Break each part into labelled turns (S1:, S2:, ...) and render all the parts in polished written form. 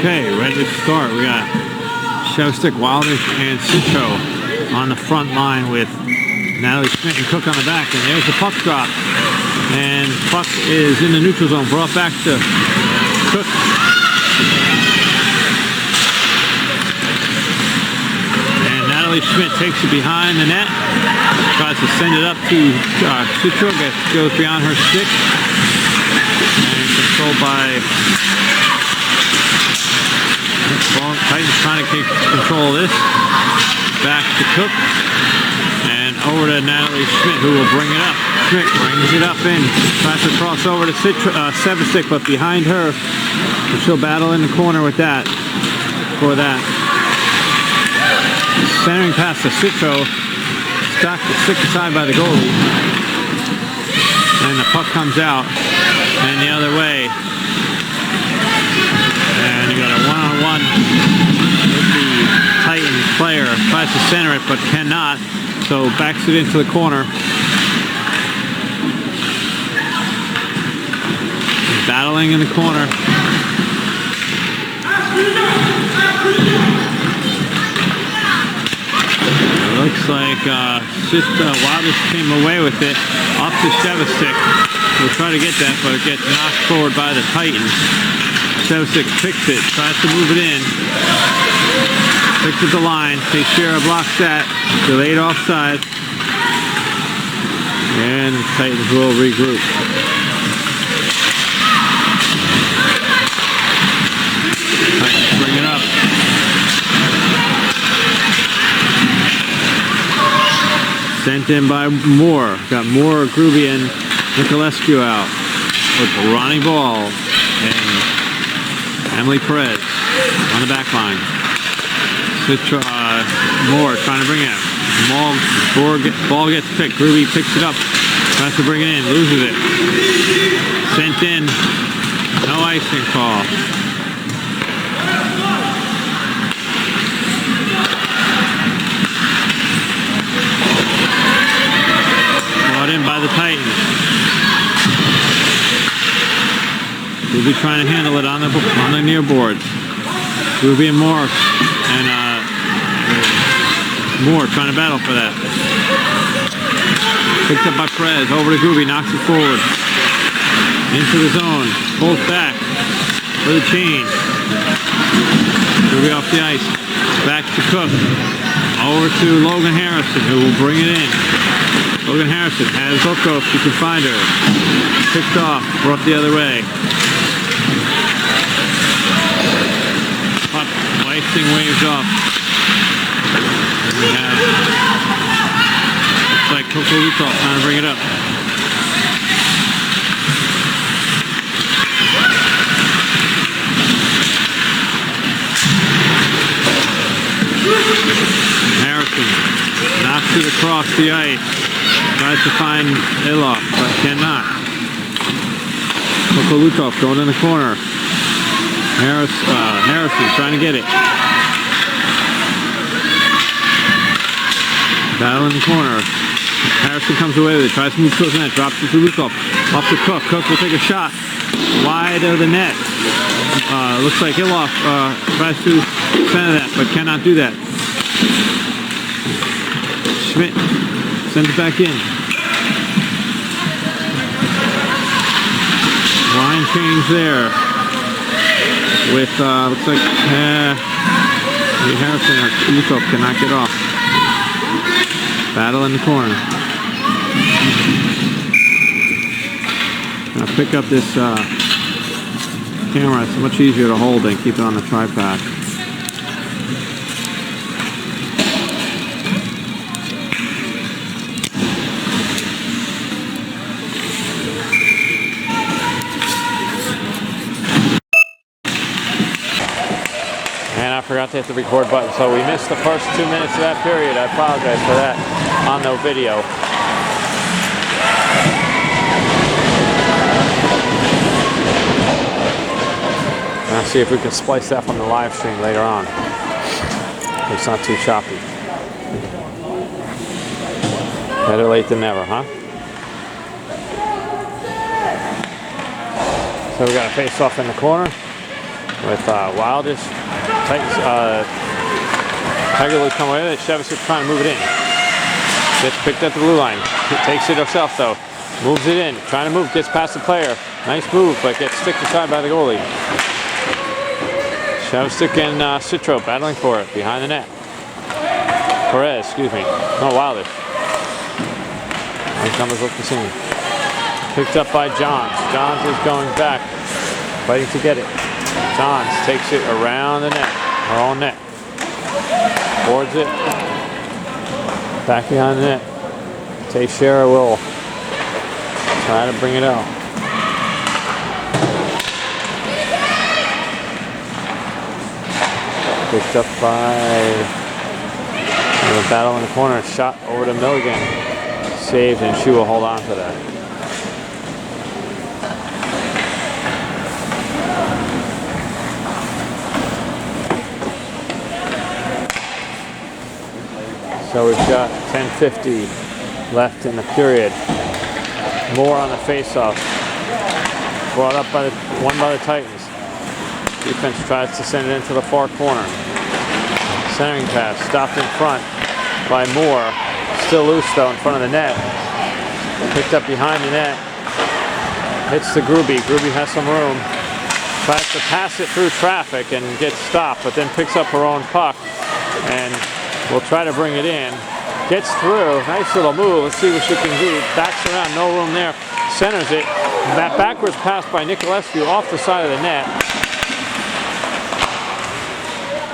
S1: Okay, ready to start. We got Shevstick, Wildish, and Citro on the front line with Natalie Schmidt and Cook on the back. And there's the puck drop. And puck is in the neutral zone, brought back to Cook. And Natalie Schmidt takes it behind the net, tries to send it up to Citro, goes beyond her stick, and controlled by Titans trying to keep control of this. Back to Cook, and over to Natalie Schmidt, who will bring it up. Schmidt brings it up in, tries to cross over to Shevstick, but behind her, she'll battle in the corner with that. For that, centering pass to Citro, stick aside by the goalie, and the puck comes out, and the other way, and you got a one-on-one with the Titans player, tries to center it but cannot, so backs it into the corner. Battling in the corner. It looks like Wildish came away with it up to Shevstick. We'll try to get that, but it gets knocked forward by the Titans. Shevstick picks it, tries to move it in. Picks at the line. Teixeira blocks that. Delayed offside. And the Titans will regroup. Titans bring it up. Sent in by Moore. Got Moore, Groovy, and Nicolescu out. With Ronnie Ball and Emily Perez on the back line. Moore trying to bring it up. Ball gets picked. Groovy picks it up. Tries to bring it in. Loses it. Sent in. No icing call. Brought in by the Titans. We'll be trying to handle it on the near boards. Groovy and Moore, and Moore trying to battle for that. Picked up by Perez, over to Groovy, knocks it forward. Into the zone, pulls back for the change. Groovy off the ice, back to Cook. Over to Logan Harrison, who will bring it in. Logan Harrison has Boko if she can find her. Picked off, brought the other way. Puck, icing waves off. And we have, looks like Coco Lutov trying to bring it up. Harrison knocks it across the ice. Tries to find Iloff, but cannot. Coco Lutov going in the corner. Harrison trying to get it. Battle in the corner. Harrison comes away with it. Tries to move towards the net. Drops it to Lutov. Up to Cook. Cook will take a shot. Wide of the net. Looks like Iloff tries to center that, but cannot do that. Schmidt sends it back in. Line change there. With, looks like Harrison or Lutov cannot get off. Battle in the corner. Now pick up this camera. It's much easier to hold and keep it on the tripod. And I forgot to hit the record button, so we missed the first 2 minutes of that period. I apologize for that on the video. And I'll see if we can splice that from the live stream later on. It's not too choppy. Better late than never, huh? So we got a face off in the corner. with Wildish. Tiger Lily come away with it. Shevcik trying to move it in. Gets picked at the blue line. Takes it herself though. Moves it in. Trying to move. Gets past the player. Nice move, but gets sticked aside by the goalie. Shevcik and Citro battling for it behind the net. Perez, excuse me. No, Wildish. Those numbers look the same. Picked up by Johns. Johns is going back. Fighting to get it. Johns takes it around the net. Her own net. Boards it. Back behind the net. Teixeira will try to bring it out. Picked up by the battle in the corner. Shot over to Milligan. Saved, and she will hold on to that. So we've got 10:50 left in the period. Moore on the faceoff. Brought up by one by the Titans. Defense tries to send it into the far corner. Centering pass stopped in front by Moore. Still loose though in front of the net. Picked up behind the net. Hits the Gruby. Gruby has some room. Tries to pass it through traffic and gets stopped, but then picks up her own puck and will try to bring it in. Gets through. Nice little move. Let's see what she can do. Backs around. No room there. Centers it. That backwards pass by Nicolescu off the side of the net.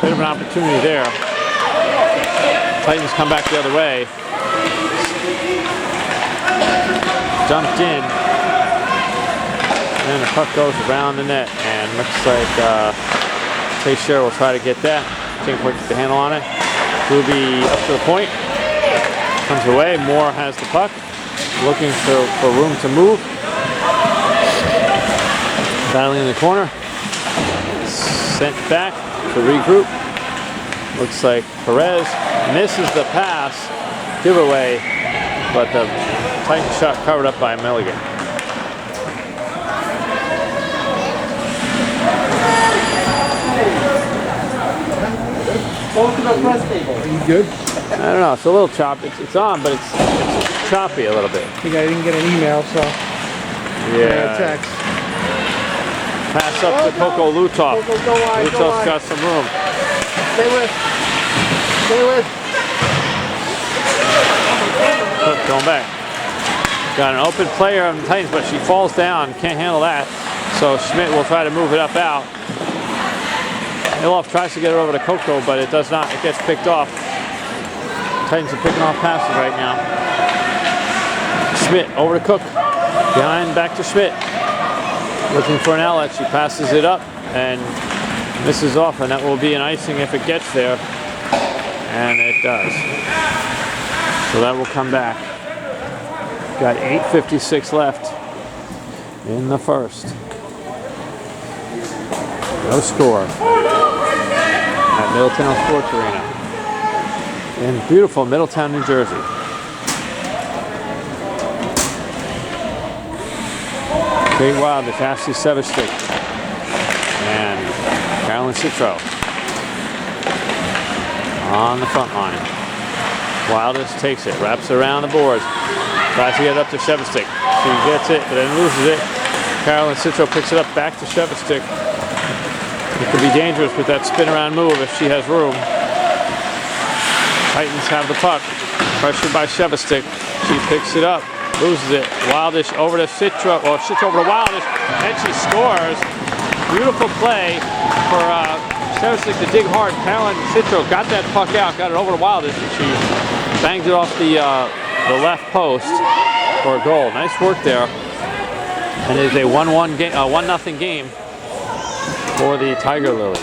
S1: Bit of an opportunity there. Titans come back the other way. Dumped in. And the puck goes around the net. And looks like Teixeira will try to get that. Can't quite get the handle on it. Ruby up to the point. Comes away. Moore has the puck. Looking for room to move. Battling in the corner. Sent back to regroup. Looks like Perez misses the pass. Giveaway. But the Titan shot covered up by Milligan.
S2: Go to the press table. Are you good?
S1: I don't know. It's a little choppy. It's on, but it's choppy a little bit.
S2: I think I didn't get an email, so
S1: yeah.
S2: A text.
S1: Pass up to Coco Lutov. Lutov's got some room.
S2: Stay with. Stay with.
S1: Cook going back. Got an open player on the Titans, but she falls down. Can't handle that. So Schmidt will try to move it up out. Iloff tries to get it over to Coco, but it does not. It gets picked off. Titans are picking off passes right now. Schmidt over to Cook. Behind, back to Schmidt. Looking for an outlet. She passes it up and misses off, and that will be an icing if it gets there. And it does. So that will come back. Got 8:56 left in the first. No score at Middletown Sports Arena in beautiful Middletown, New Jersey. Kate Wildish, Ashley Sevestick, and Carolyn Citro on the front line. Wildish takes it, wraps around the boards, tries to get it up to Sevestick. She gets it, but then loses it. Carolyn Citro picks it up back to Sevestick. It could be dangerous with that spin around move if she has room. Titans have the puck. Pressured by Shevestick. She picks it up. Loses it. Wildish over to Citro. Well, Citro over to Wildish. And she scores. Beautiful play for Shevestick to dig hard. Carolyn Citro got that puck out. Got it over to Wildish. And she banged it off the left post for a goal. Nice work there. And it is a 1-1 game, 1-0 game for the Tiger Lilies.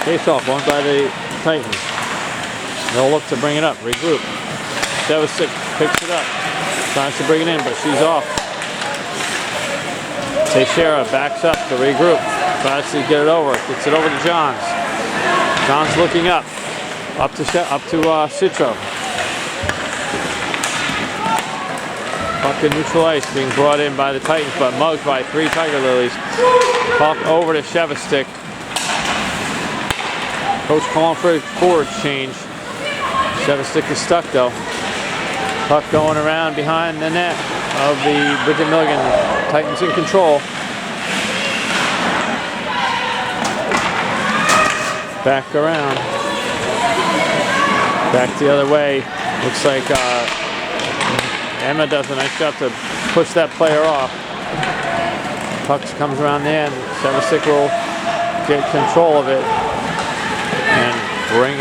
S1: Face off, won by the Titans. They'll look to bring it up, regroup. Shevestick picks it up, tries to bring it in, but she's off. Teixeira backs up to regroup, tries to get it over, gets it over to Johns. Johns looking up to Citro. Puck in neutral ice being brought in by the Titans, but mugged by 3 Tiger Lilies. Puck over to Shevastik. Coach calling for a forward change. Shevastik is stuck though. Puck going around behind the net of the Bridget Milligan. Titans in control. Back around. Back the other way. Looks like Emma does a nice job to push that player off. Puck comes around the end. Shevastik will get control of it and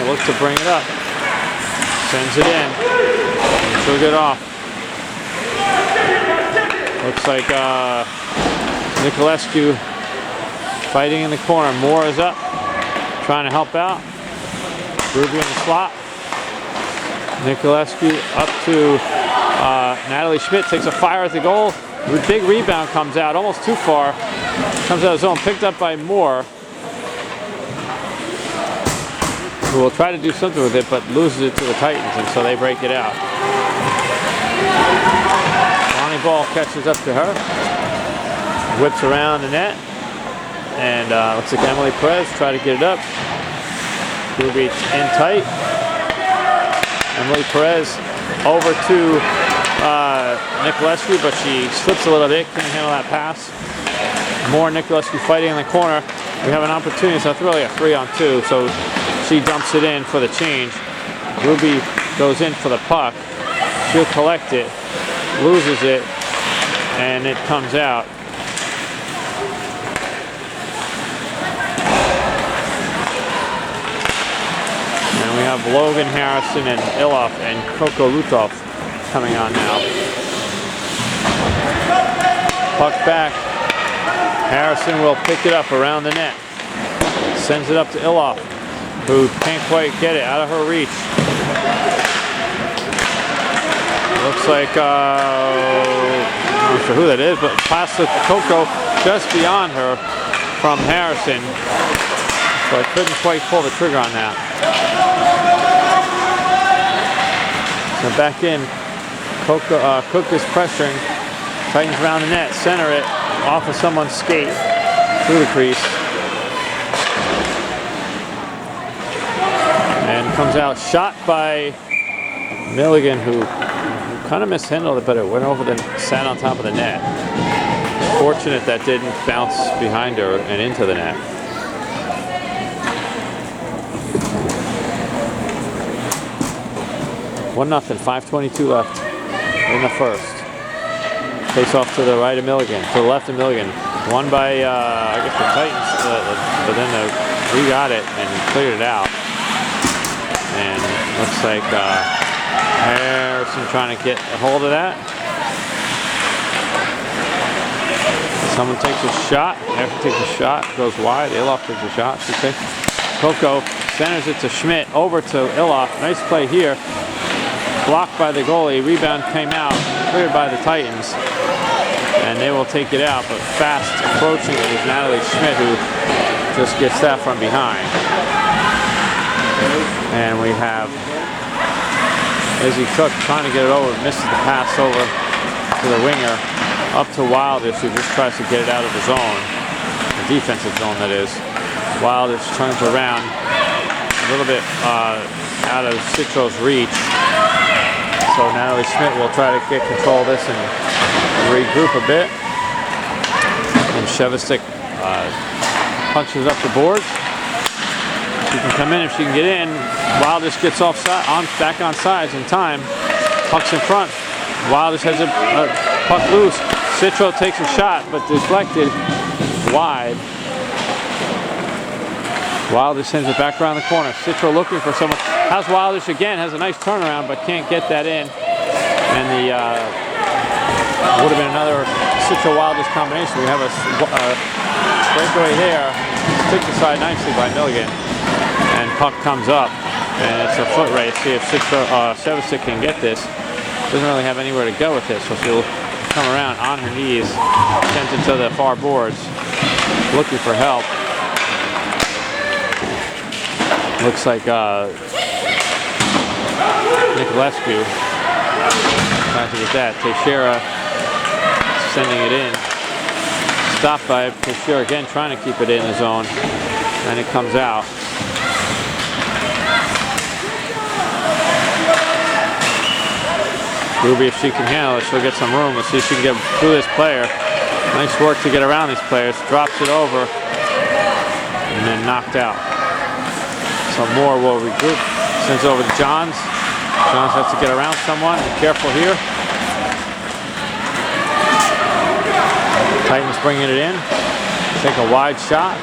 S1: looks to bring it up. Sends it in. She'll get off. Looks like Nicolescu fighting in the corner. Moore is up, trying to help out. Ruby in the slot. Nicolescu up to Natalie Schmidt, takes a fire at the goal. Big rebound comes out, almost too far. Comes out of zone, picked up by Moore, who will try to do something with it, but loses it to the Titans, and so they break it out. Lonnie Ball catches up to her, whips around the net, and looks like Emily Perez try to get it up. Ruby in tight. Emily Perez over to Nicolescu, but she slips a little bit, couldn't handle that pass. More Nicolescu fighting in the corner. We have an opportunity, so it's really a 3-on-2, so she dumps it in for the change. Ruby goes in for the puck. She'll collect it, loses it, and it comes out. And we have Logan Harrison and Iloff and Coco Lutov coming on now. Puck back. Harrison will pick it up around the net. Sends it up to Iloff, who can't quite get it out of her reach. Looks like, I'm not sure who that is, but pass to Coco just beyond her from Harrison. So I couldn't quite pull the trigger on that. So back in, Cook is pressuring, tightens around the net, center it, off of someone's skate, through the crease. And comes out, shot by Milligan, who kind of mishandled it, but it went over and sat on top of the net. Fortunate that didn't bounce behind her and into the net. One nothing, 5:22 left in the first. Face off to the right of Milligan, to the left of Milligan. Won by, I guess the Titans, but then we got it and cleared it out. And looks like Harrison trying to get a hold of that. Someone takes a shot. Harrison takes a shot, goes wide. Iloff takes a shot, should say. Coco centers it to Schmidt, over to Iloff. Nice play here. Blocked by the goalie. Rebound came out, cleared by the Titans. And they will take it out, but fast approaching it is Natalie Schmidt, who just gets that from behind. And we have Izzy Cook trying to get it over, misses the pass over to the winger, up to Wilders, who just tries to get it out of the zone, the defensive zone that is. Wilders turns around a little bit out of Citro's reach. So Natalie Schmidt will try to get control of this and regroup a bit. And Shevastik punches up the boards. She can come in if she can get in. Wilders gets offside, back on sides in time. Puck's in front. Wilders has a puck loose. Citro takes a shot, but deflected wide. Wilders sends it back around the corner. Citro looking for someone. Has Wilders again, has a nice turnaround, but can't get that in. And the would have been another Citro Wilders combination. We have a breakaway there. Kicked aside nicely by Milligan. And puck comes up. And it's a foot race. See if Shevastik can get this. Doesn't really have anywhere to go with this, so she'll come around on her knees, sent it to the far boards, looking for help. Looks like Nicolescu Trying to get that. Teixeira sending it in. Stopped by Teixeira again, trying to keep it in the zone. And it comes out. Ruby, if she can handle it, she'll get some room. Let's see if she can get through this player. Nice work to get around these players. Drops it over. And then knocked out. Some more will regroup. Sends over to Johns. Johns has to get around someone. Be careful here. Titans bringing it in. Take a wide shot.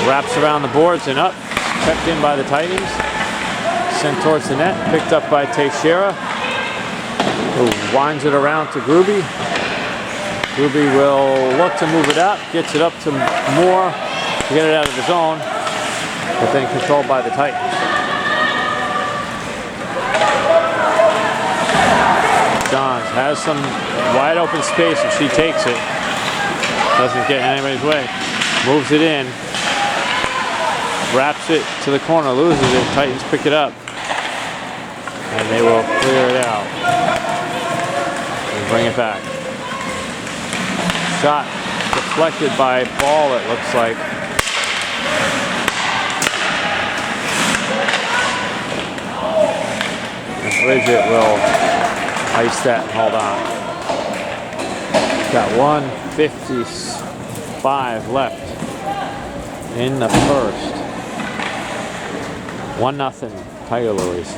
S1: Wraps around the boards and up. Kept in by the Titans. Sent towards the net. Picked up by Teixeira, who winds it around to Gruby. Gruby will look to move it up. Gets it up to Moore to get it out of the zone. But then controlled by the Titans. Johns has some wide open space if she takes it. Doesn't get anybody's way. Moves it in. Wraps it to the corner. Loses it. Titans pick it up. And they will clear it out. And bring it back. Shot deflected by Ball, it looks like. And Bridget will ice that and hold on. Got 1:55 left in the first. 1-0 Tiger Lilies.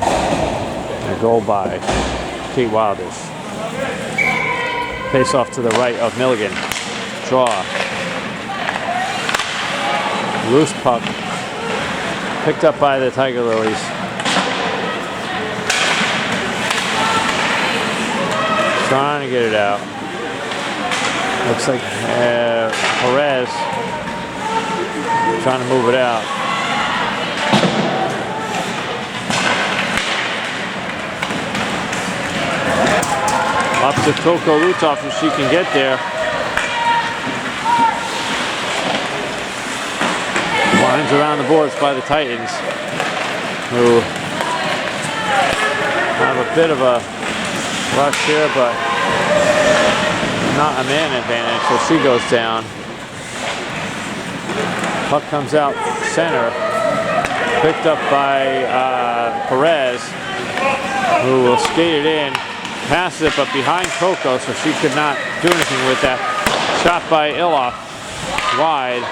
S1: And a goal by Kate Wildish. Face off to the right of Milligan. Draw. Loose puck. Picked up by the Tiger Lilies. Trying to get it out. Looks like Perez trying to move it out. Up to Coco Lutoff if she can get there. Winds around the boards by the Titans, who have a bit of a rush here, but not a man advantage, so she goes down. Puck comes out center, picked up by Perez, who will skate it in. Passes it, but behind Coco, so she could not do anything with that. Shot by Iloff, wide.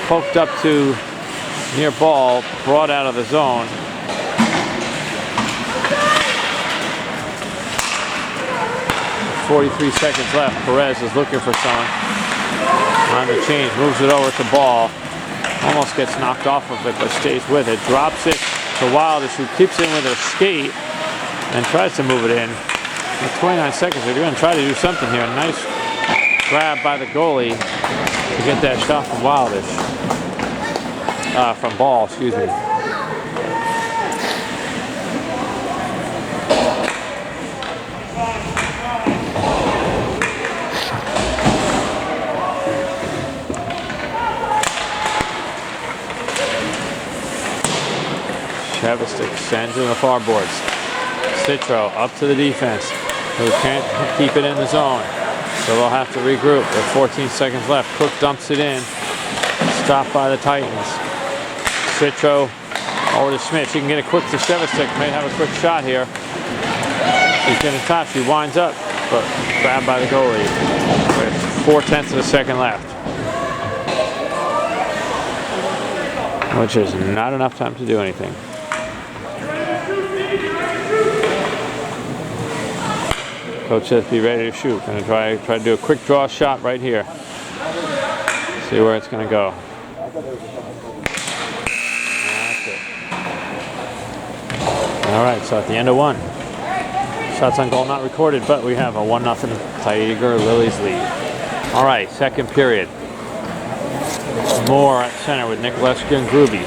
S1: Poked up to near ball, brought out of the zone. .43 seconds left. Perez is looking for someone. On the change, moves it over to Ball. Almost gets knocked off of it, but stays with it. Drops it to Wildish, who keeps in with her skate and tries to move it in. With 29 seconds, they're going to try to do something here. Nice grab by the goalie to get that shot from Wildish. From Ball, excuse me. Chavastik sends in the far boards. Citro up to the defense, who can't keep it in the zone. So they'll have to regroup with 14 seconds left. Cook dumps it in. Stopped by the Titans. Citro over to Schmidt. She can get it quick to Chavastik. May have a quick shot here. She's getting top. She winds up, but grabbed by the goalie with 4/10 of a second left. Which is not enough time to do anything. Coach says be ready to shoot. Gonna try to do a quick draw shot right here. See where it's gonna go. That's it. All right, so at the end of one. Shots on goal not recorded, but we have a 1-0 Tiger Lilies lead. All right, second period. Moore at center with Nikolewski and Gruby.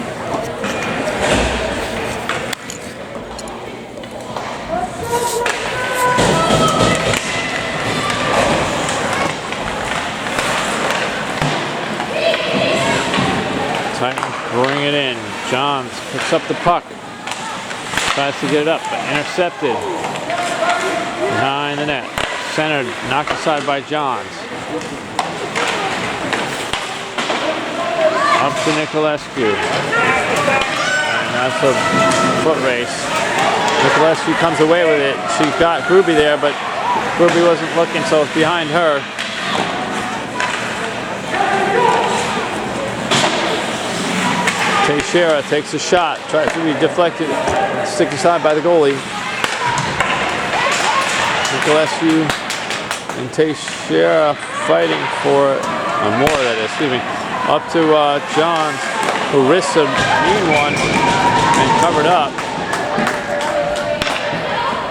S1: Titans bring it in. Johns picks up the puck. Tries to get it up, but intercepted. Behind the net. Centered, knocked aside by Johns. Up to Nicolescu. And that's a foot race. Nicolescu comes away with it. She got Gruby there, but Gruby wasn't looking, so it's behind her. Teixeira takes a shot, tries to be deflected, stick aside by the goalie. Nicolescu and Teixeira fighting for more of that, excuse me. Up to Johns, who risks a mean one and covered up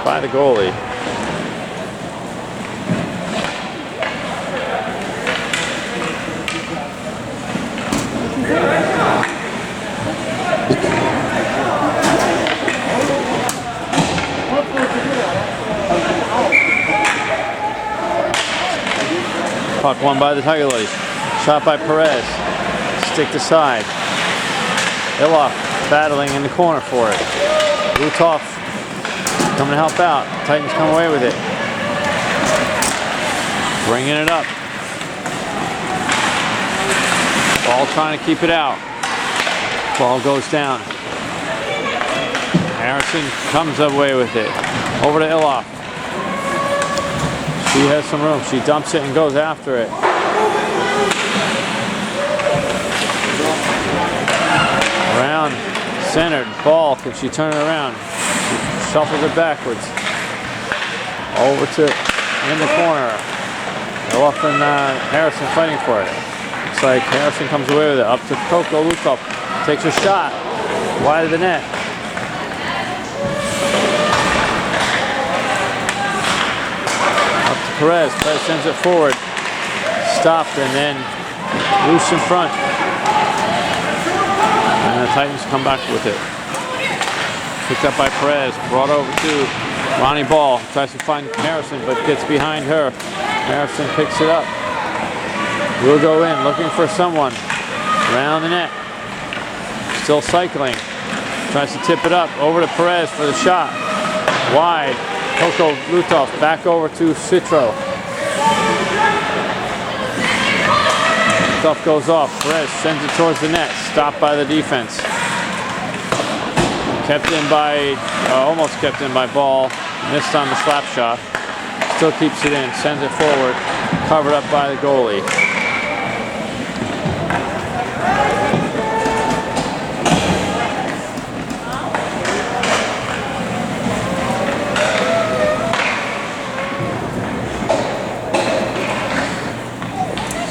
S1: by the goalie. Puck won by the Tiger Lilies. Shot by Perez. Stick to side. Illoff battling in the corner for it. Lutov coming to help out. Titans come away with it. Bringing it up. Ball trying to keep it out. Ball goes down. Harrison comes away with it. Over to Illoff. She has some room. She dumps it and goes after it. Around, centered, ball. Can she turn it around? She shuffles it backwards. Over to in the corner. Illoff and Harrison fighting for it. Looks like Harrison comes away with it. Up to Coco Lutov. Takes a shot. Wide of the net. Perez sends it forward, stopped, and then loose in front. And the Titans come back with it. Picked up by Perez, brought over to Ronnie Ball. Tries to find Harrison, but gets behind her. Harrison picks it up. Will go in, looking for someone. Around the net. Still cycling. Tries to tip it up, over to Perez for the shot. Wide. Coco Lutov back over to Citro. Stuff goes off. Perez sends it towards the net. Stopped by the defense. Kept in by, almost kept in by Ball. Missed on the slap shot. Still keeps it in. Sends it forward. Covered up by the goalie.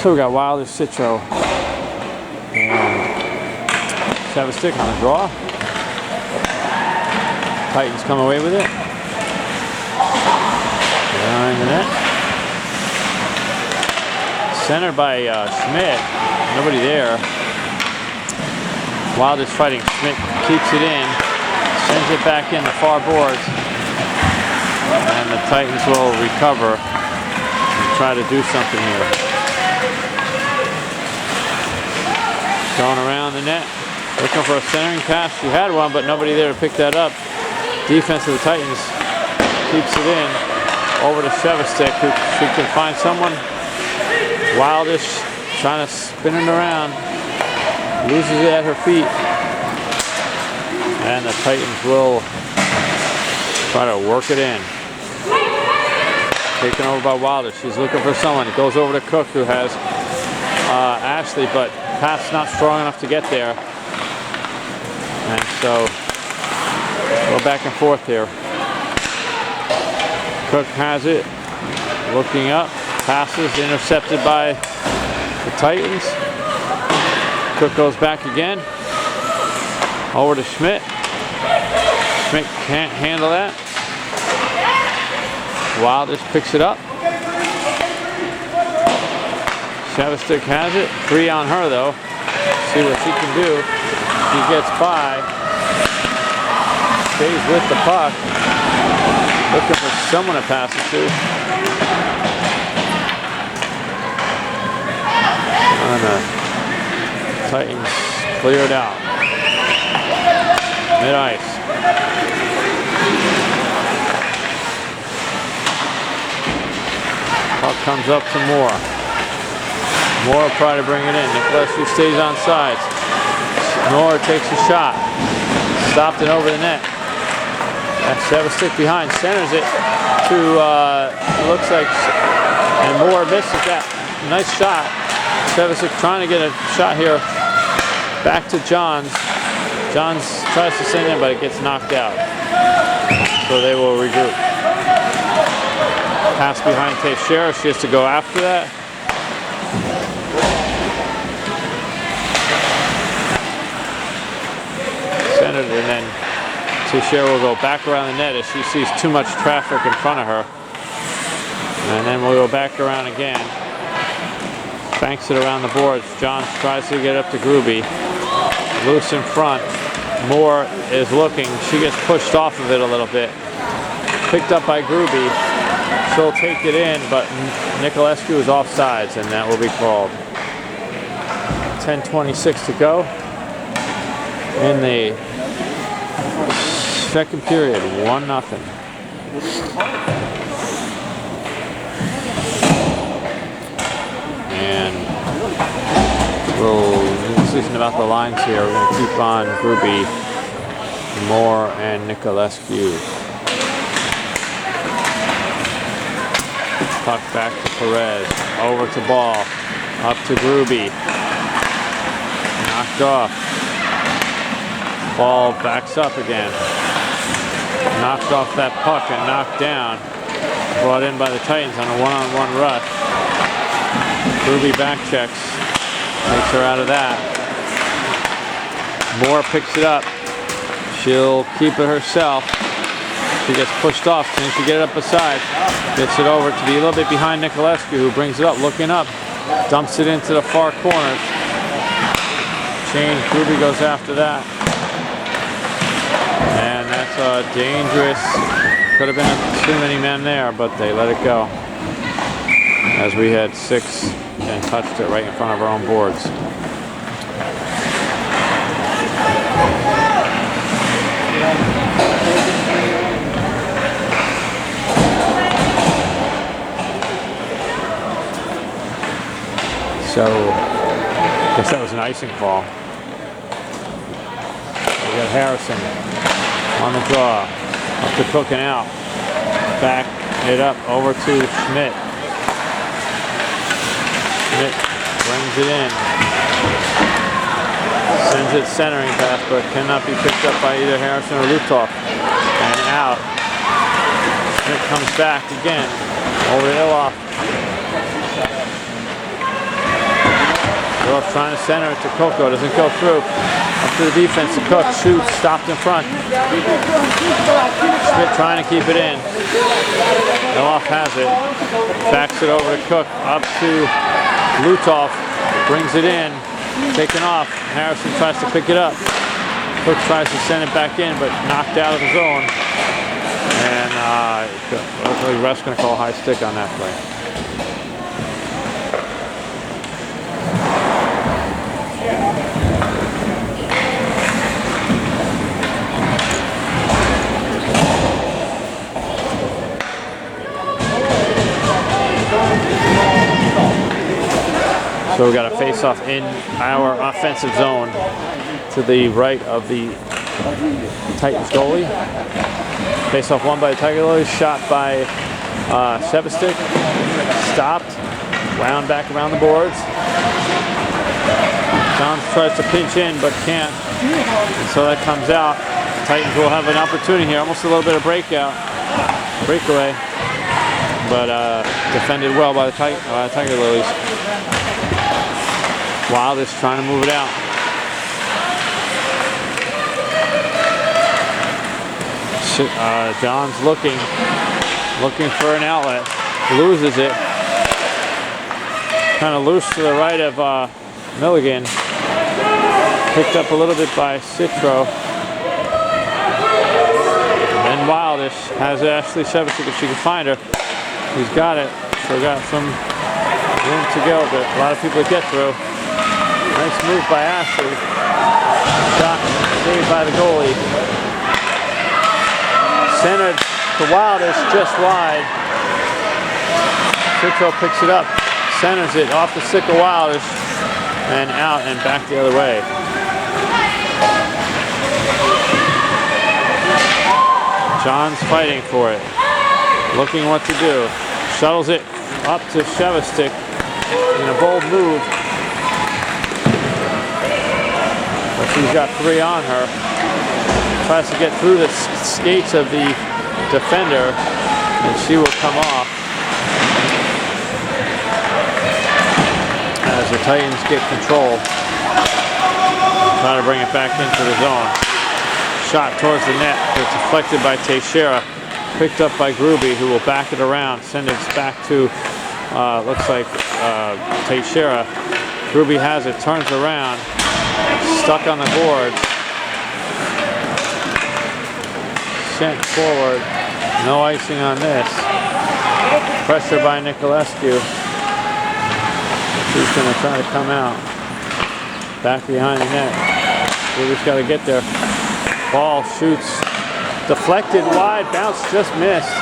S1: So we got Wilder, Citro, and Chavastik on the draw. Titans come away with it. Behind the net. Centered by Schmidt. Nobody there. Wilder's fighting. Schmidt keeps it in. Sends it back in the far boards. And the Titans will recover and try to do something here. Going around the net, looking for a centering pass. She had one, but nobody there to pick that up. Defense of the Titans keeps it in. Over to Shevastik, who she can find someone. Wildish trying to spin it around. Loses it at her feet. And the Titans will try to work it in. Taken over by Wilder. She's looking for someone. It goes over to Cook, who has Ashley, but pass not strong enough to get there. And so go back and forth here. Cook has it. Looking up. Passes intercepted by the Titans. Cook goes back again. Over to Schmidt. Schmidt can't handle that. Wildish picks it up. Chavastik has it. 3 on her though. See what she can do. She gets by. Stays with the puck. Looking for someone to pass it to. And the Titans cleared out. Mid-ice. comes up to Moore. Moore will try to bring it in. Nicolescu stays on sides. Moore takes a shot. Stopped it over the net. Sevastik behind, centers it to, looks like, and Moore misses that. Nice shot. Sevastik trying to get a shot here. Back to Johns. Johns tries to send in, but it gets knocked out. So they will regroup. Pass behind Teixeira. She has to go after that. Centered, and then Teixeira will go back around the net as she sees too much traffic in front of her. And then we'll go back around again. Banks it around the boards. Johns tries to get up to Gruby. Loose in front. Moore is looking. She gets pushed off of it a little bit. Picked up by Gruby. She'll take it in, but Nicolescu is offsides, and that will be called. 10:26 to go in the second period. 1-0. And we'll decision about the lines here. We're going to keep on Gruby, Moore, and Nicolescu. Puck back to Perez. Over to Ball. Up to Gruby. Knocked off. Ball backs up again. Knocked off that puck and knocked down. Brought in by the Titans on a one-on-one rush. Gruby back checks. Takes her out of that. Moore picks it up. She'll keep it herself. She gets pushed off. Can she get it up beside? Gets it over to be a little bit behind Nicolescu, who brings it up, looking up. Dumps it into the far corners. Change. Gruby goes after that. And that's dangerous. Could have been too many men there, but they let it go. As we had 6 and touched it right in front of our own boards. So, I guess that was an icing call. We got Harrison on the draw. Up to Cook and out. Back it up over to Schmidt. Schmidt brings it in. Sends it centering pass, but cannot be picked up by either Harrison or Lutov. And out. Schmidt comes back again. Over to Iloff. Iloff trying to center it to Coco. Doesn't go through. Up to the defense. The Cook shoots. Stopped in front. Schmidt trying to keep it in. Iloff has it. Backs it over to Cook. Up to Lutov. Brings it in. Taken off. Harrison tries to pick it up. Cook tries to send it back in, but knocked out of the zone. And the ref's going to call high stick on that play. So we got a face-off in our offensive zone to the right of the Titans goalie. Face-off won by the Tiger Lilies, shot by Sevastik. Stopped, wound back around the boards. Johns tries to pinch in, but can't. And so that comes out. Titans will have an opportunity here, almost a little bit of breakaway. But defended well by the Tiger Lilies. Wild is trying to move it out. John's looking for an outlet. Loses it. Kind of loose to the right of Milligan. Picked up a little bit by Citro. And Wildish has Ashley Sevastik if she can find her. He's got it. So got some room to go, but a lot of people to get through. Nice move by Ashley. Shot saved by the goalie. Centered to Wildish, just wide. Citro picks it up, centers it off the stick of Wildish, and out and back the other way. John's fighting for it, looking what to do. Shuttles it up to Shevastik in a bold move. But she's got 3 on her. Tries to get through the skates of the defender, and she will come off as the Titans get control. Try to bring it back into the zone. Shot towards the net, but it's deflected by Teixeira. Picked up by Gruby, who will back it around, send it back to, looks like Teixeira. Gruby has it, turns around, stuck on the boards. Sent forward, no icing on this. Pressure by Nicolescu. She's going to try to come out. Back behind the net. Gruby's got to get there. Ball shoots, deflected wide, bounce just missed.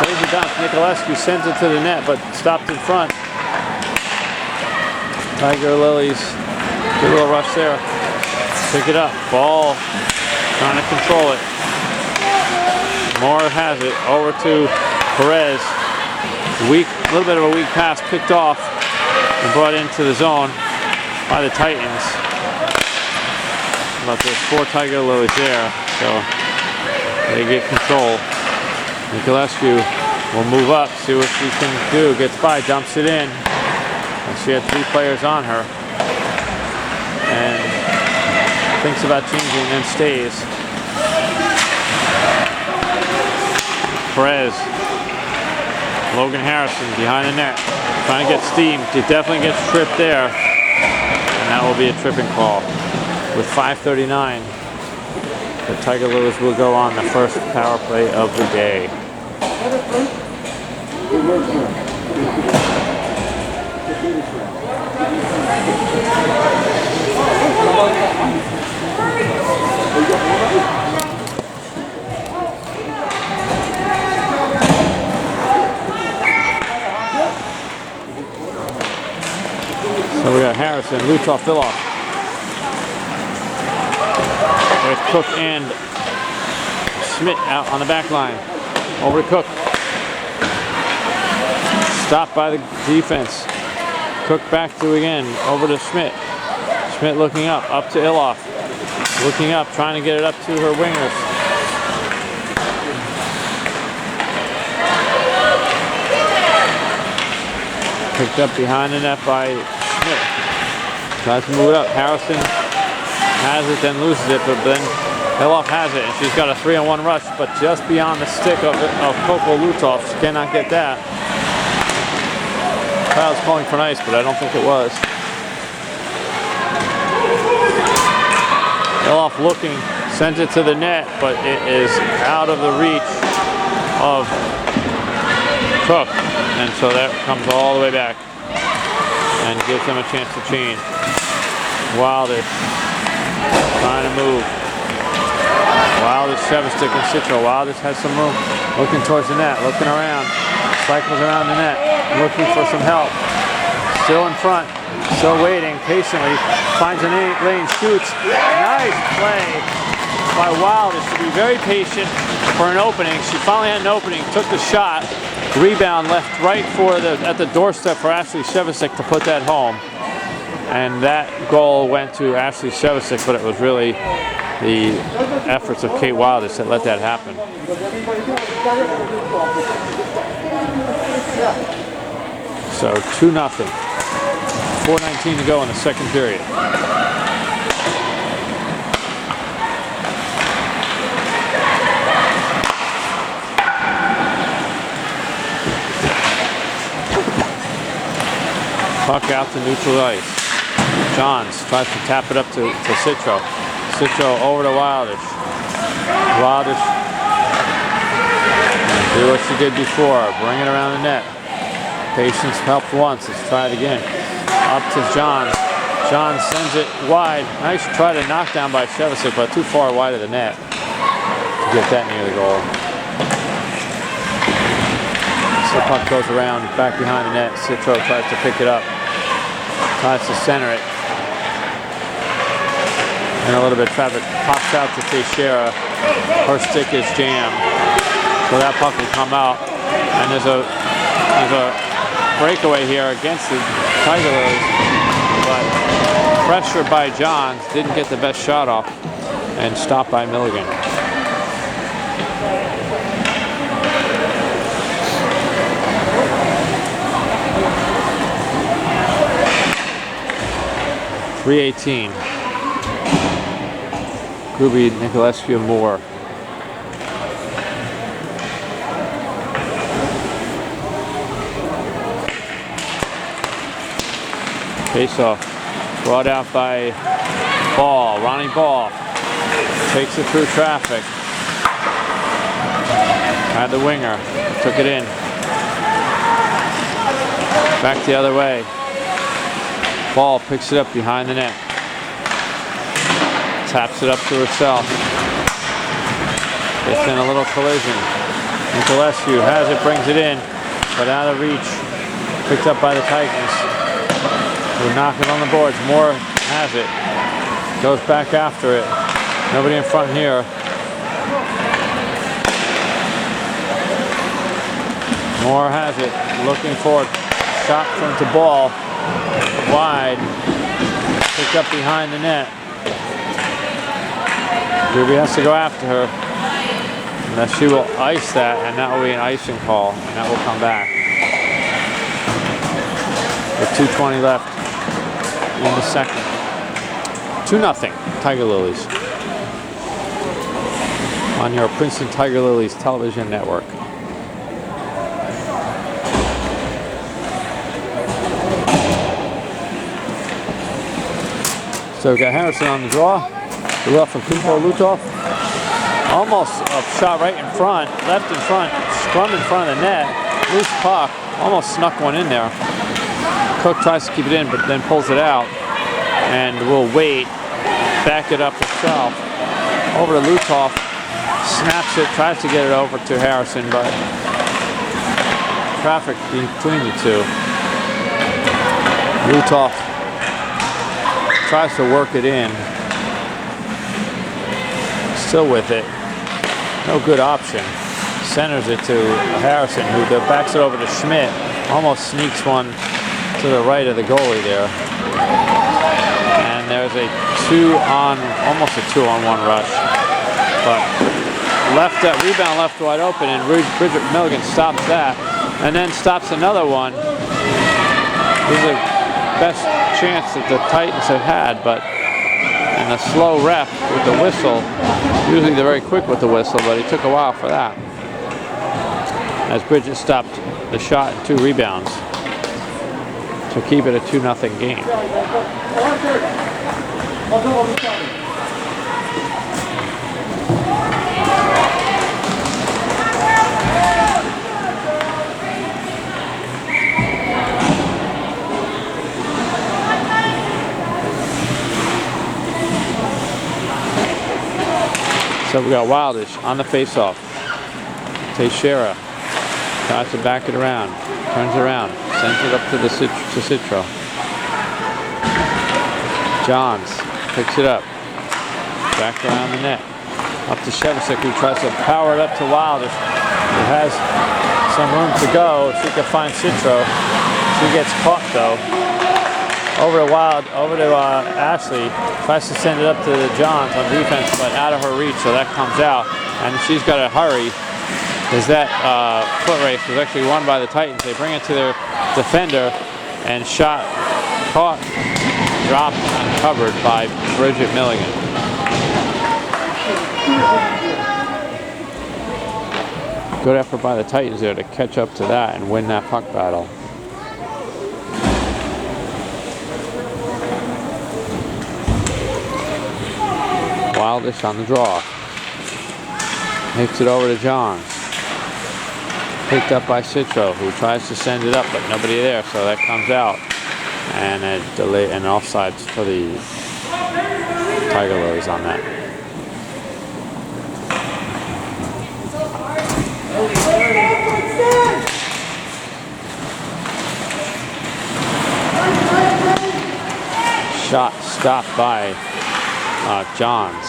S1: Crazy bounce. Nicolescu sends it to the net, but stopped in front. Tiger Lilies, good little rush there. Pick it up, ball, trying to control it. Moore has it over to Perez. Weak, a little bit of a weak pass, picked off and brought into the zone by the Titans. But there's 4 Tiger Lilies there, so they get control. Nicolescu will move up, see what she can do. Gets by, dumps it in. And she had 3 players on her. And thinks about changing, then stays. Perez. Logan Harrison behind the net. Trying to get steam. It definitely gets tripped there. And that will be a tripping call. With 5:39, the Tiger Lilies will go on the first power play of the day. So we got Harrison, Lutov, Filoff. There's Cook and Schmidt out on the back line. Over to Cook. Stopped by the defense. Cook back to again. Over to Schmidt. Schmidt looking up to Iloff. Looking up, trying to get it up to her wingers. Picked up behind the net by Schmidt. Tries to move it up. Harrison has it, then loses it, but then Iloff has it, and she's got a 3-on-1 rush, but just beyond the stick of Coco Lutov. She cannot get that. Crowd's calling for an ice, but I don't think it was. Iloff looking, sends it to the net, but it is out of the reach of Cook, and so that comes all the way back and gives them a chance to change. Wildish trying to move. Wildish, Shevastik, and Citro. Wildish has some room. Looking towards the net, looking around. Cycles around the net, looking for some help. Still in front, still waiting patiently. Finds a lane, shoots. Nice play by Wildish to be very patient for an opening. She finally had an opening, took the shot. Rebound left right at the doorstep for Ashley Shevastik to put that home. And that goal went to Ashley Shevastik, but it was really the efforts of Kate Wildish that let that happen. So 2-0. 4:19 to go in the second period. Puck out to neutral ice. Johns tries to tap it up to Citro. Citro over to Wildish. Wildish do what she did before. Bring it around the net. Patience helped once. Let's try it again. Up to Johns. Johns sends it wide. Nice try to knock down by Shevastik, but too far wide of the net to get that near the goal. The puck goes around back behind the net. Citro tries to pick it up. Tries to center it. And a little bit of traffic pops out to Teixeira. Her stick is jammed. So that puck will come out. And there's a breakaway here against the Tiger Lilies. But pressure by Johns didn't get the best shot off. And stopped by Milligan. .318. Gruby, Nicolescu, Moore. Face-off. Brought out by Ball. Ronnie Ball. Takes it through traffic. Had the winger. Took it in. Back the other way. Ball picks it up behind the net. Taps it up to herself. Gets in a little collision. Nicolescu has it, brings it in, but out of reach. Picked up by the Titans. We're knocking on the boards. Moore has it. Goes back after it. Nobody in front here. Moore has it. Looking for it. Shot from to Ball. Wide. Picked up behind the net. Gruby has to go after her. And she will ice that, and that will be an icing call, and that will come back. With 2:20 left in the second. 2-0 Tiger Lilies. On your Princeton Tiger Lilies television network. So we've got Harrison on the draw. The left from Kumpo Lutov. Almost a shot right in front, left in front, scrum in front of the net. Loose puck, almost snuck one in there. Cook tries to keep it in, but then pulls it out. And will wait, back it up herself. Over to Lutov, snaps it, tries to get it over to Harrison, but traffic between the two. Lutov tries to work it in. Still with it. No good option. Centers it to Harrison, who backs it over to Schmidt. Almost sneaks one to the right of the goalie there. And there's a almost a two-on-one rush. But rebound left wide open, and Bridget Milligan stops that. And then stops another one. This is the best chance that the Titans have had, but and a slow ref with the whistle. Usually they're very quick with the whistle, but it took a while for that. As Bridget stopped the shot and 2 rebounds to keep it a 2-0 game. So we got Wildish on the face-off. Teixeira tries to back it around, turns around, sends it up to Citro. Johns picks it up, back around the net, up to Shevasik, who tries to power it up to Wildish. Who has some room to go. She can find Citro. She gets caught though. Over to Ashley, tries to send it up to Johns on defense, but out of her reach, so that comes out. And she's got to hurry, because that foot race was actually won by the Titans. They bring it to their defender, and caught, dropped, and covered by Bridget Milligan. Good effort by the Titans there to catch up to that and win that puck battle. Wildish on the draw. Hits it over to Johns. Picked up by Citro, who tries to send it up, but nobody there, so that comes out. And a delay and offsides for the Tiger Lilies on that. stopped by Johns.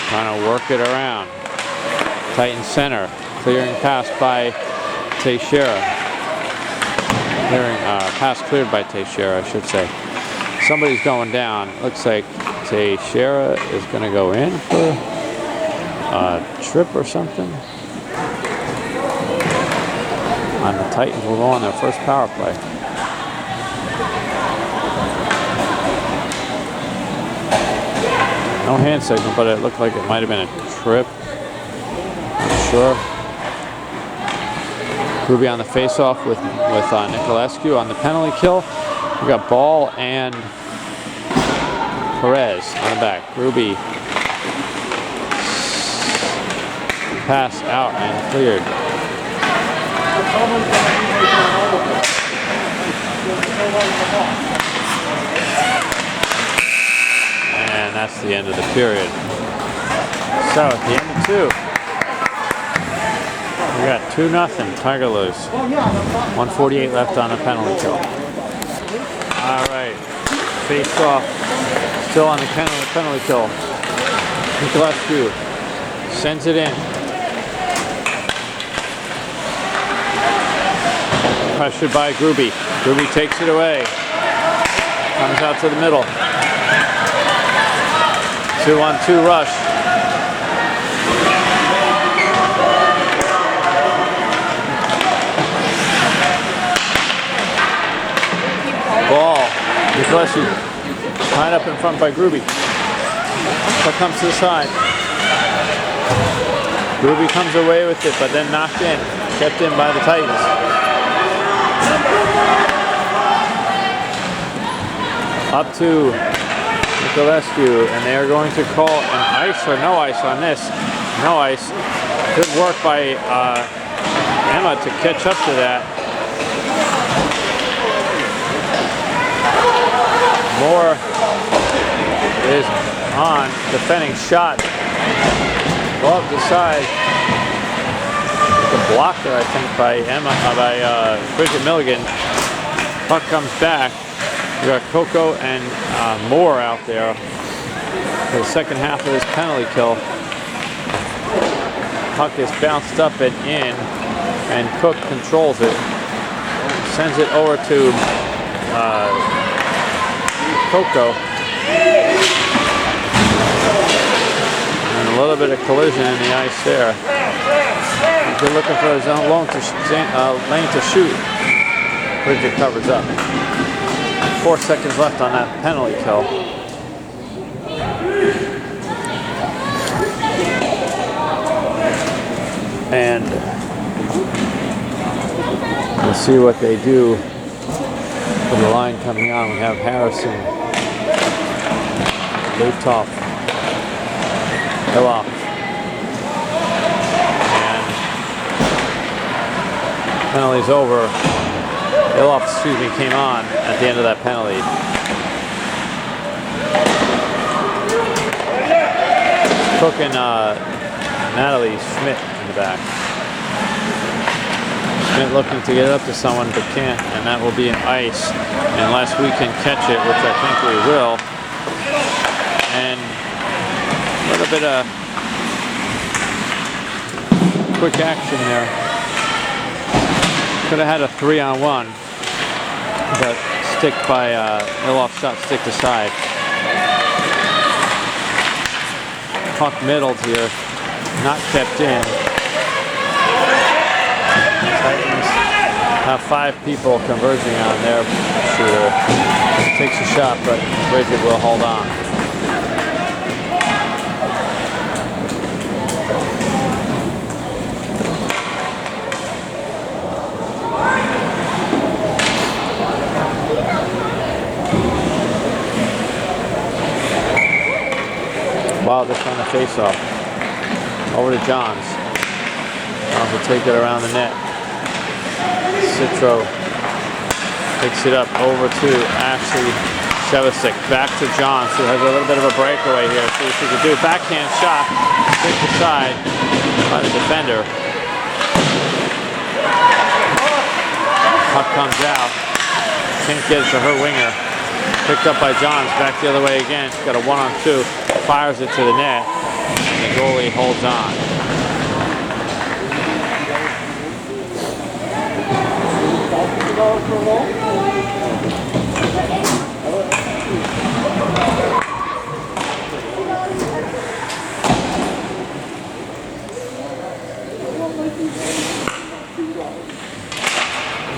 S1: Trying to work it around. Titan center. Clearing pass by Teixeira. Pass cleared by Teixeira, I should say. Somebody's going down. Looks like Teixeira is going to go in for a trip or something. And the Titans will go on their first power play. No hand signal, but it looked like it might have been a trip. Not sure. Ruby on the face-off with Nicolescu on the penalty kill. We got Ball and Perez on the back. Ruby pass out and cleared. And that's the end of the period. So at the end of 2, we got 2-0 Tiger Lilies. 1:48 left on the penalty kill. All right, face off, still on the penalty kill. Nicolescu sends it in. Pressured by Gruby. Gruby takes it away. Comes out to the middle. 2-on-2 rush. Ball. Nicolescu tied up in front by Gruby. Puck comes to the side. Gruby comes away with it, but then knocked in. Kept in by the Titans. Up to Nicolescu, and they are going to call an ice or no ice on this. No ice. Good work by Emma to catch up to that. Moore is on, defending shot. Off the side. The block there, I think, by Bridget Milligan. Puck comes back. We got Coco and Moore out there for the second half of this penalty kill. Puck is bounced up and in, and Cook controls it. Sends it over to Coco. And a little bit of collision in the ice there. They're looking for his own lane to shoot. Bridget covers up. 4 seconds left on that penalty kill. And we'll see what they do with the line coming on. We have Harrison, Lutoff, Iloff, and penalty's over. Iloff, came on at the end of that penalty. Cook and Natalie Schmidt in the back. Schmidt looking to get up to someone but can't, and that will be an ice unless we can catch it, which I think we will. And a little bit of quick action there. Could have had a 3-on-1, but stick by Iloff shot stick to side. Puck middled here, not kept in. Titans have 5 people converging on their shooter. Takes a shot, but Bridget will hold on. Wilder trying to face off. Over to Johns. Johns will take it around the net. Citro picks it up over to Ashley Shevasik. Back to Johns, who has a little bit of a breakaway here. See what she can do. Backhand shot. Stick aside by the defender. Puck comes out. Can't get it to her winger. Picked up by Johns, back the other way again. She's got a 1-on-2, fires it to the net, and the goalie holds on.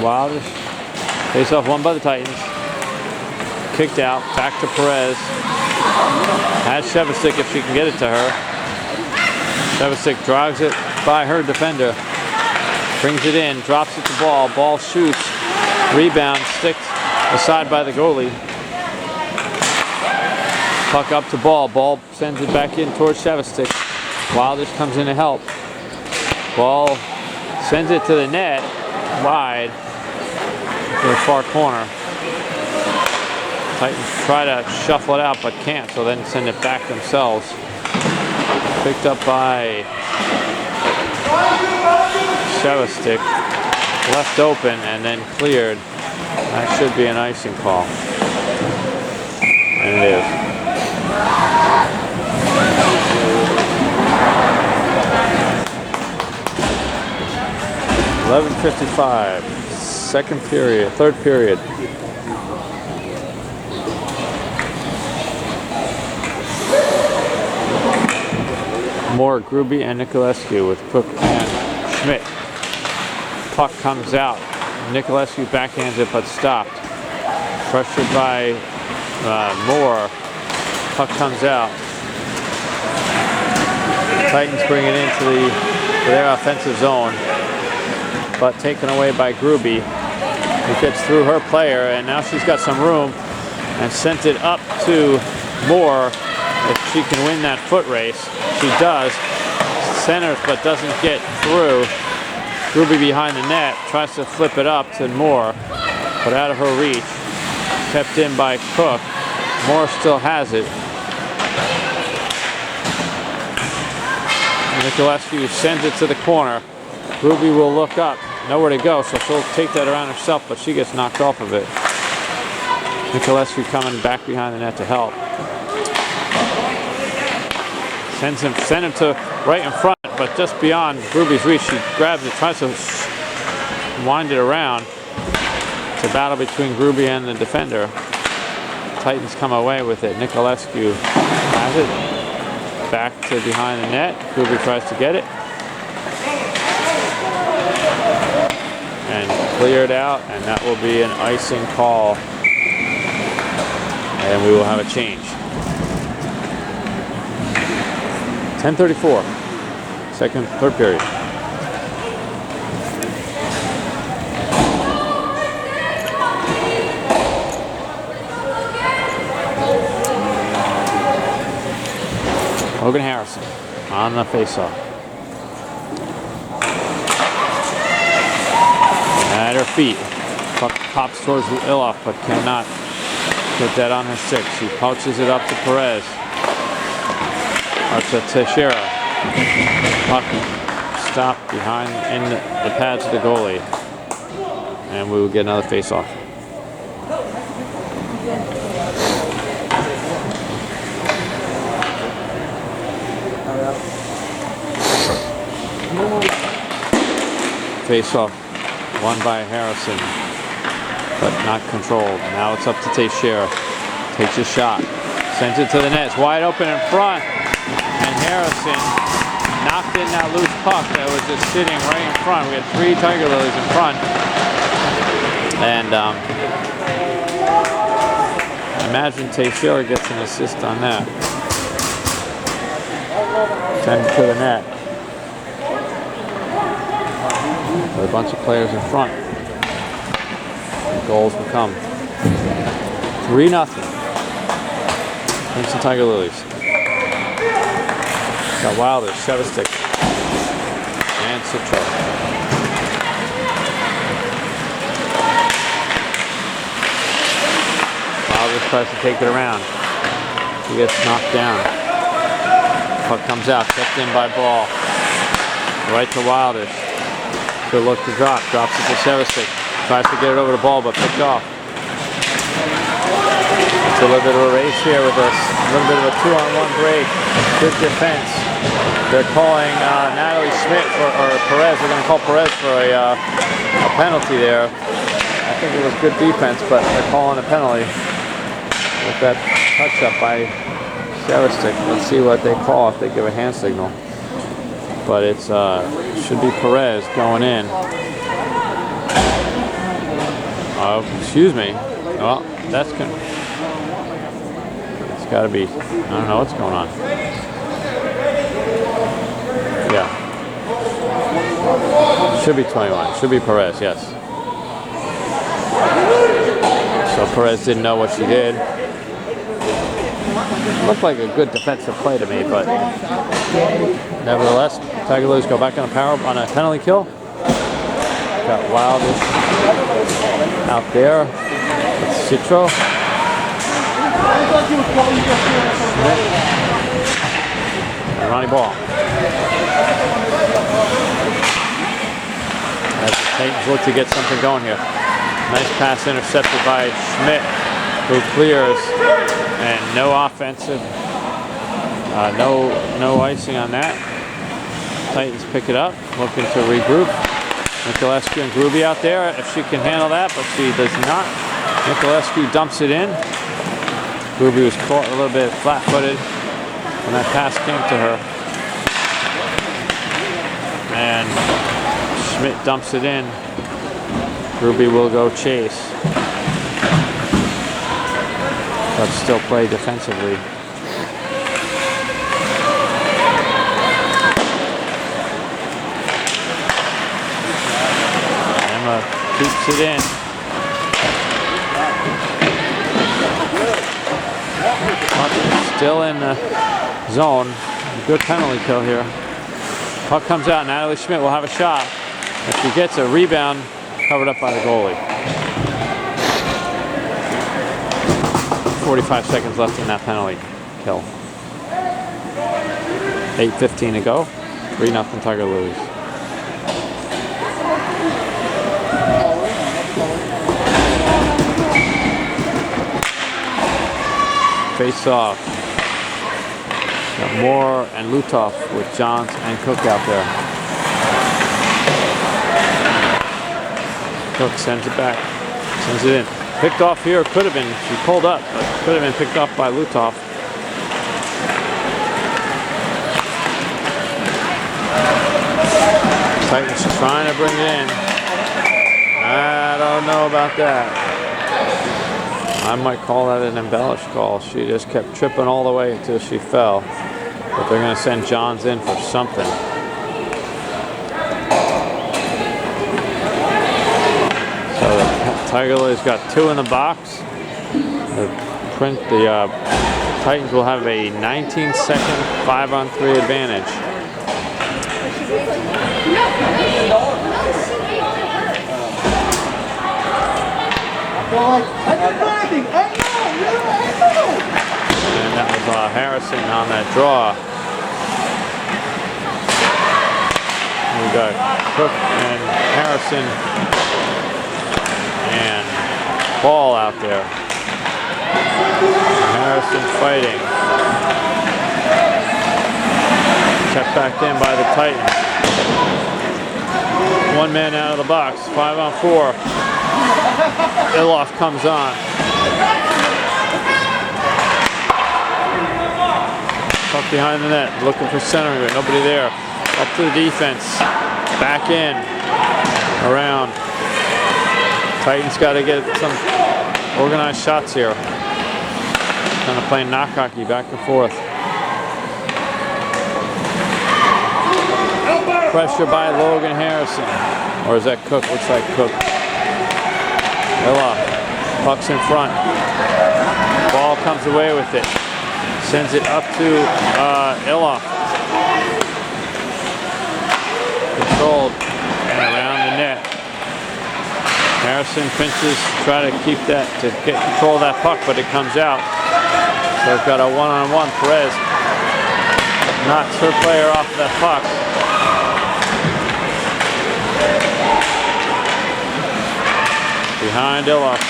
S1: Wilders face off won by the Titans. Kicked out, back to Perez. Has Shevasik if she can get it to her. Shevasik drives it by her defender. Brings it in, drops it to ball. Ball shoots, rebound, sticks aside by the goalie. Puck up to ball. Ball sends it back in towards Shevasik. Wilders comes in to help. Ball sends it to the net, wide, to the far corner. Titans try to shuffle it out, but can't, so then send it back themselves. Picked up by Shevasik, left open, and then cleared. That should be an icing call. And it is. 11:55, third period. Moore, Gruby, and Nicolescu with Cook and Schmidt. Puck comes out. Nicolescu backhands it, but stopped. Pressured by Moore. Puck comes out. Titans bring it into their offensive zone, but taken away by Gruby, who gets through her player, and now she's got some room and sent it up to Moore. If she can win that foot race, she does. Centers, but doesn't get through. Gruby behind the net, tries to flip it up to Moore, but out of her reach. Kept in by Cook. Moore still has it. Nicolescu sends it to the corner. Gruby will look up, nowhere to go, so she'll take that around herself, but she gets knocked off of it. Nicolescu coming back behind the net to help. Send him to right in front, but just beyond Gruby's reach. She grabs it, tries to wind it around. It's a battle between Gruby and the defender. Titans come away with it. Nicolescu has it. Back to behind the net. Gruby tries to get it. And cleared out, and that will be an icing call. And we will have a change. 10:34, third period. Logan Harrison on the faceoff. At her feet. Puck pops towards Iloff, but cannot get that on her stick. She pouches it up to Perez. Or to Teixeira. Puck stopped behind in the pads of the goalie. And we will get another face-off. Face-off won by Harrison, but not controlled. Now it's up to Teixeira. Takes a shot. Sends it to the net. It's wide open in front. And Harrison knocked in that loose puck that was just sitting right in front. We had 3 Tiger Lilies in front. And imagine Teixeira gets an assist on that. Send it to the net. With a bunch of players in front. The goals will come. 3-0. Princeton Tiger Lilies. Got Wilder, Shevasik, and Citro. Wilder tries to take it around. He gets knocked down. Puck comes out, kept in by Ball. Right to Wilder. Good look to drop. Drops it to Shevasik. Tries to get it over the ball, but picked off. It's a little bit of a race here with a little bit of a 2-on-1 break. Good defense. They're calling Natalie Schmidt or Perez. They're going to call Perez for a penalty there. I think it was good defense, but they're calling a penalty with that touch-up by Sevastik. Let's see what they call if they give a hand signal. But it's should be Perez going in. Excuse me. Well, that's good. It's got to be. I don't know what's going on. Yeah. Should be 21. Should be Perez. Yes. So Perez didn't know what she did. Looked like a good defensive play to me, but nevertheless, Tiger Lilies go back on a penalty kill. Got Wildish out there. It's Citro. And Ronnie Ball. As the Titans look to get something going here. Nice pass intercepted by Schmidt, who clears, and no offensive, no icing on that. Titans pick it up, looking to regroup. Nicolescu and Gruby out there, if she can handle that, but she does not. Nicolescu dumps it in. Gruby was caught a little bit flat-footed when that pass came to her. And Schmidt dumps it in. Gruby will go chase, but still play defensively. Emma keeps it in. Still in the zone. Good penalty kill here. Puck comes out. Natalie Schmidt will have a shot. If she gets a rebound, covered up by the goalie. 45 seconds left in that penalty kill. 8:15 to go. 3-0 Tiger Lilies. Face off. Got Moore and Lutoff with Johns and Cook out there. Cook sends it back. Sends it in. Picked off here. Could have been. She pulled up, but could have been picked off by Lutoff. Titans trying to bring it in. I don't know about that. I might call that an embellished call. She just kept tripping all the way until she fell. But they're going to send Johns in for something. So the Tiger Lilies got 2 in the box. The Titans will have a 19-second 5-on-3 advantage. And that was Harrison on that draw. We got Cook and Harrison and Ball out there. Harrison fighting. Kept back in by the Titans. 1 man out of the box. 5-on-4. Iloff comes on. Puck behind the net, looking for centering, but nobody there. Up to the defense. Back in. Around. Titans got to get some organized shots here. Kind of playing knock hockey back and forth. Pressure by Logan Harrison. Or is that Cook? Looks like Cook. Iloff. Puck's in front. Ball comes away with it. Sends it up to Iloff. Controlled and around the net. Harrison pinches, try to keep that, to get control of that puck, but it comes out. So it's got a 1-on-1. Perez knocks her player off that puck. Behind Iloff.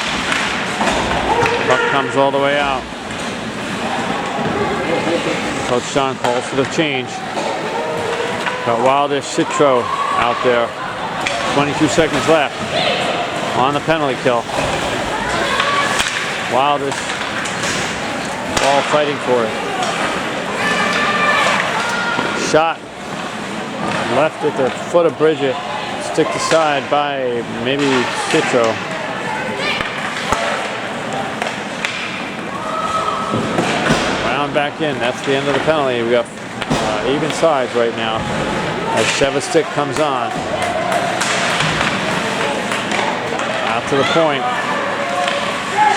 S1: Puck comes all the way out. Coach John calls for the change. Got Wilder Citro out there. 22 seconds left on the penalty kill. Wilder all fighting for it. Shot left at the foot of Bridget. Stick to side by maybe Citro. Round back in. That's the end of the penalty. We got even sides right now as Shevastik comes on. Out to the point.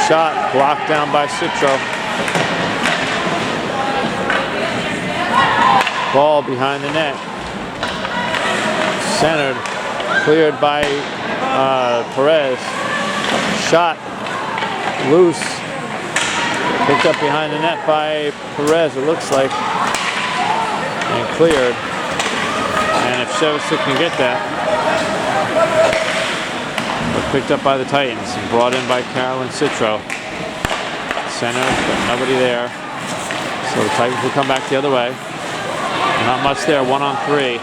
S1: Shot blocked down by Citro. Ball behind the net. Centered. Cleared by Perez. Shot loose. Picked up behind the net by Perez, it looks like. And cleared. And if Shevastik can get that. But picked up by the Titans and brought in by Carolyn Citro. Center, but nobody there. So the Titans will come back the other way. Not much there, 1-on-3.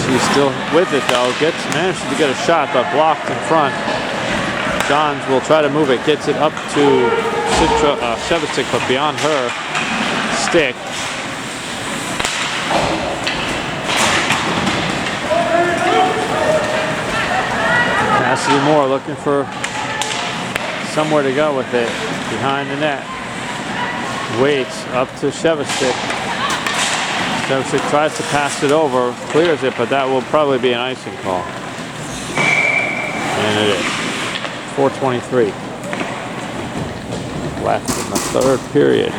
S1: She's still with it though. Manages to get a shot, but blocked in front. Johns will try to move it. Gets it up to Shevastik, but beyond her stick. Cassidy Moore looking for somewhere to go with it. Behind the net. Waits up to Shevastik. Shevastik tries to pass it over, clears it, but that will probably be an icing call. And it is. 4:23 left in the third period.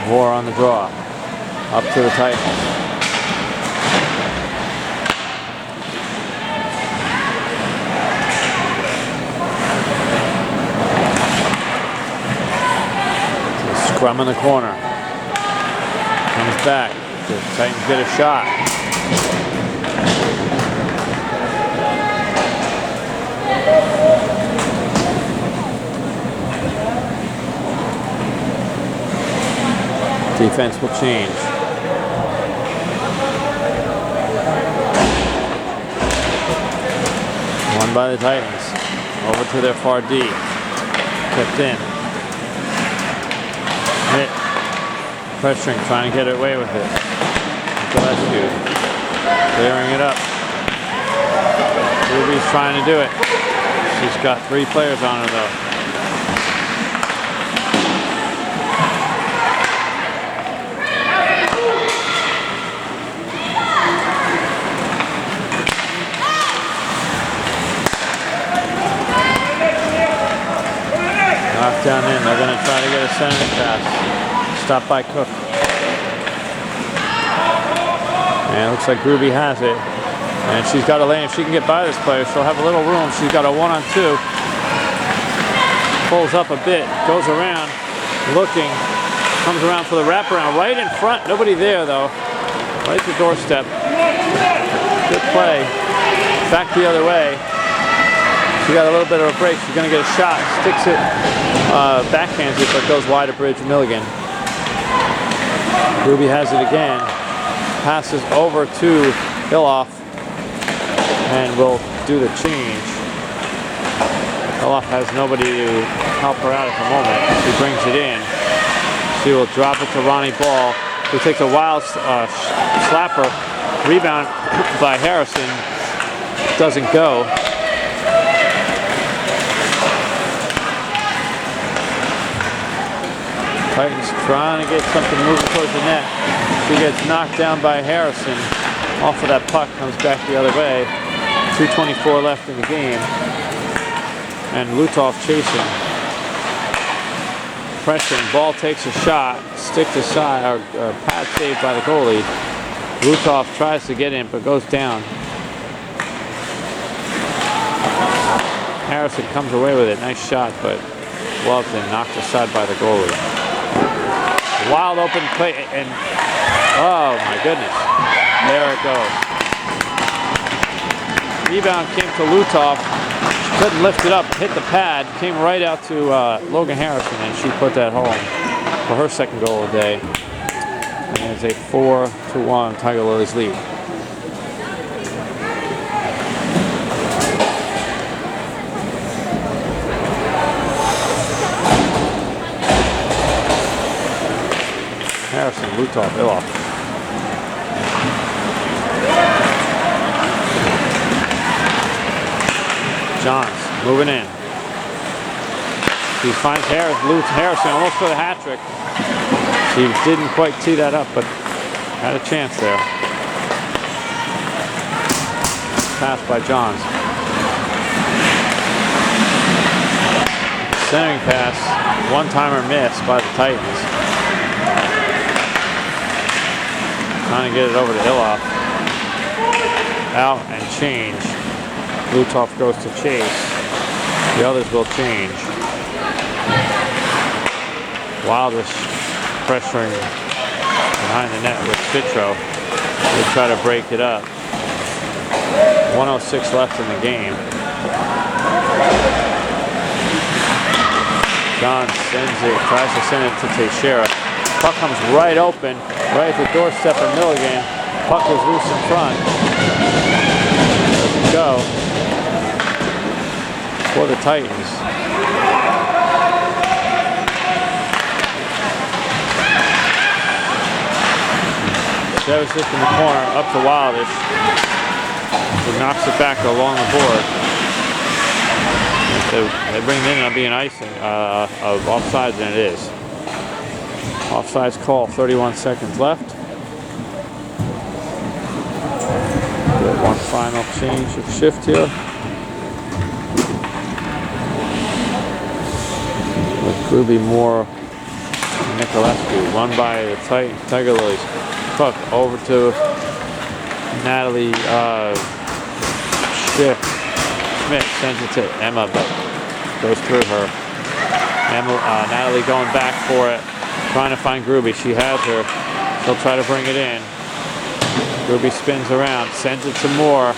S1: War on the draw. Up to the Titans. Scrum in the corner. Comes back. The Titans get a shot. Defense will change. Won by the Titans. Over to their far D. Kept in. Hit. Pressuring, trying to get away with it. Gillespie. Clearing it up. Ruby's trying to do it. She's got 3 players on her though. Knocked down in. They're going to try to get a centering pass. Stopped by Cook. And it looks like Ruby has it. And she's got a lane. If she can get by this player, she'll have a little room. She's got a 1-on-2. Pulls up a bit. Goes around. Looking. Comes around for the wraparound. Right in front. Nobody there, though. Right at the doorstep. Good play. Back the other way. She got a little bit of a break. She's going to get a shot. Sticks it. Backhands it, but goes wide of Bridge Milligan. Ruby has it again. Passes over to Hiloff. And will do the change. Hiloff has nobody to help her out at the moment. She brings it in. She will drop it to Ronnie Ball, who takes a wild slapper. Rebound by Harrison. Doesn't go. Titans trying to get something moving towards the net. She gets knocked down by Harrison. Off of that puck, comes back the other way. 2:24 left in the game. And Lutov chasing. Preston, ball takes a shot. Stick to side, or pad saved by the goalie. Lutov tries to get in, but goes down. Harrison comes away with it. Nice shot, but gloves and knocked aside by the goalie. Wild open play, and oh my goodness, there it goes. Rebound came to Lutov. She couldn't lift it up, hit the pad, came right out to Logan Harrison, and she put that home for her second goal of the day. And it's a 4-1 Tiger Lilies lead. Harrison, Lutov, Iloff. Johns moving in. He finds Harrison almost for the hat trick. She didn't quite tee that up, but had a chance there. Pass by Johns. Centering pass, one-timer miss by the Titans. Trying to get it over to Iloff. Out and change. Lutov goes to chase. The others will change. Wildish pressuring behind the net with Citro. They try to break it up. 1:06 left in the game. John sends it, tries to send it to Teixeira. Puck comes right open, right at the doorstep of Milligan. Puck was loose in front. Doesn't go for the Titans. Sevasic in the corner, up to Wildish, who knocks it back along the board. They bring it in on being icing of offsides, and it is. Offsides call, 31 seconds left. Get one final change of shift here. With Gruby, Moore, and Nicolescu. Run by the Tiger Lilies. Puck over to Natalie Schmidt. Sends it to Emma, but goes through her. Natalie going back for it. Trying to find Gruby. She has her. She'll try to bring it in. Gruby spins around, sends it to Moore.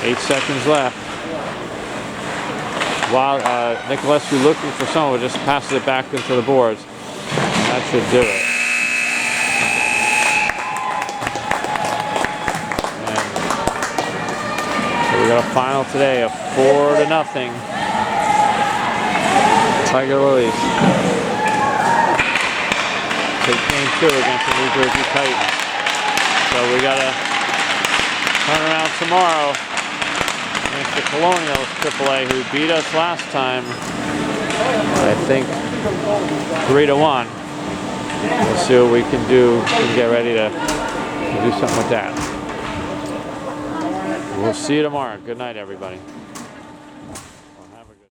S1: 8 seconds left. While Nicolescu looking for someone, just passes it back into the boards. That should do it. And so we got a final today of 4-0. Tiger Lilies take game 2 against the New Jersey Titans. So we gotta turn around tomorrow against the Colonials AAA, who beat us last time, I think 3-1. We'll see what we can do and get ready to do something with that. We'll see you tomorrow. Good night, everybody.